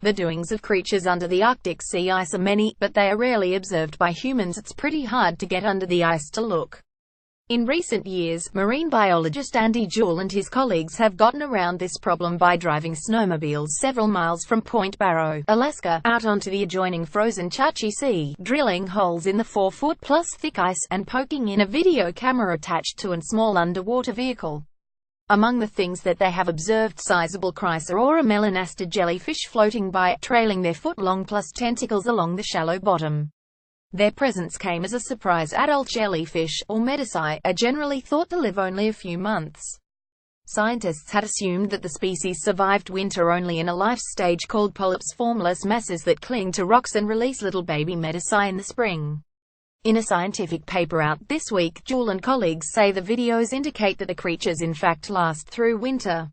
The doings of creatures under the Arctic sea ice are many, but they are rarely observed by humans. It's pretty hard to get under the ice to look. In recent years, marine biologist Andy Jewell and his colleagues have gotten around this problem by driving snowmobiles several miles from Point Barrow, Alaska, out onto the adjoining frozen Chukchi Sea, drilling holes in the 4-foot-plus thick ice, and poking in a video camera attached to a small underwater vehicle. Among the things that they have observed, sizable Chrysaora melanastid jellyfish floating by, trailing their foot-long plus tentacles along the shallow bottom. Their presence came as a surprise. Adult jellyfish, or medusae, are generally thought to live only a few months. Scientists had assumed that the species survived winter only in a life stage called polyps, formless masses that cling to rocks and release little baby medusae in the spring. In a scientific paper out this week, Jewell and colleagues say the videos indicate that the creatures in fact last through winter.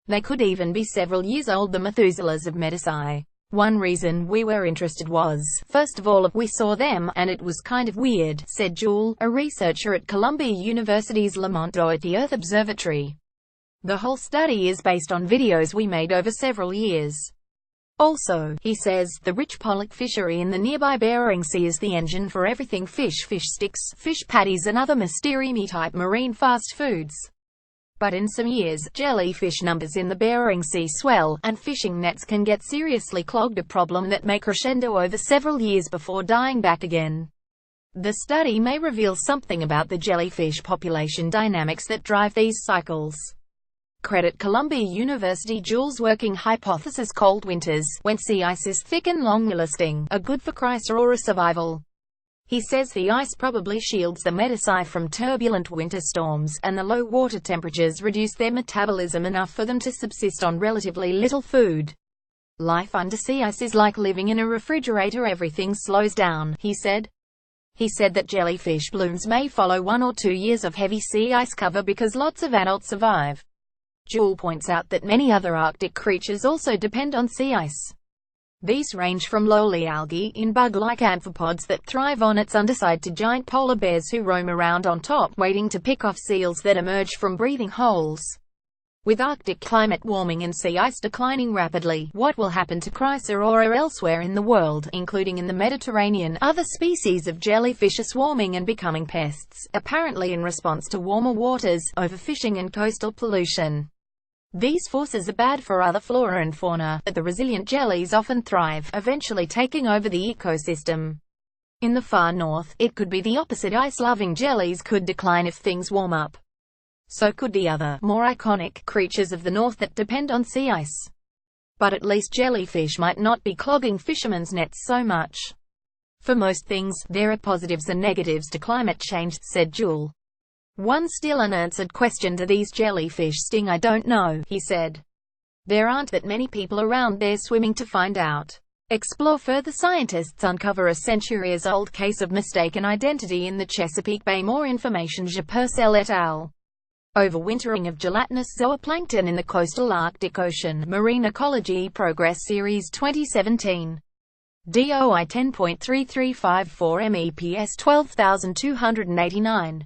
They could even be several years old, the Methuselahs of medusae. One reason we were interested was, first of all, we saw them, and it was kind of weird, said Jewell, a researcher at Columbia University's Lamont Doherty Earth Observatory. The whole study is based on videos we made over several years. Also, he says, the rich pollock fishery in the nearby Bering Sea is the engine for everything fish sticks, fish patties and other mystery-type marine fast foods. But in some years, jellyfish numbers in the Bering Sea swell, and fishing nets can get seriously clogged, a problem that may crescendo over several years before dying back again. The study may reveal something about the jellyfish population dynamics that drive these cycles. Credit Columbia University. Jewell's working hypothesis: cold winters, when sea ice is thick and long-lasting, are good for Chrysaora survival. He says the ice probably shields the medusae from turbulent winter storms, and the low water temperatures reduce their metabolism enough for them to subsist on relatively little food. Life under sea ice is like living in a refrigerator. Everything slows down, he said. He said that jellyfish blooms may follow 1 or 2 years of heavy sea ice cover because lots of adults survive. Jewell points out that many other Arctic creatures also depend on sea ice. These range from lowly algae in bug-like amphipods that thrive on its underside to giant polar bears who roam around on top, waiting to pick off seals that emerge from breathing holes. With Arctic climate warming and sea ice declining rapidly, what will happen to Chrysaora elsewhere in the world, including in the Mediterranean? Other species of jellyfish are swarming and becoming pests, apparently in response to warmer waters, overfishing and coastal pollution. These forces are bad for other flora and fauna, but the resilient jellies often thrive, eventually taking over the ecosystem. In the far north, it could be the opposite. Ice-loving jellies could decline if things warm up. So could the other, more iconic, creatures of the north that depend on sea ice. But at least jellyfish might not be clogging fishermen's nets so much. For most things, there are positives and negatives to climate change, said Jewell. One still unanswered question: do these jellyfish sting? I don't know, he said. There aren't that many people around there swimming to find out. Explore further. Scientists uncover a centuries-old case of mistaken identity in the Chesapeake Bay. More information: Je Purcell et al. Overwintering of gelatinous zooplankton in the coastal Arctic Ocean. Marine Ecology Progress Series 2017. DOI 10.3354 MEPS 12289.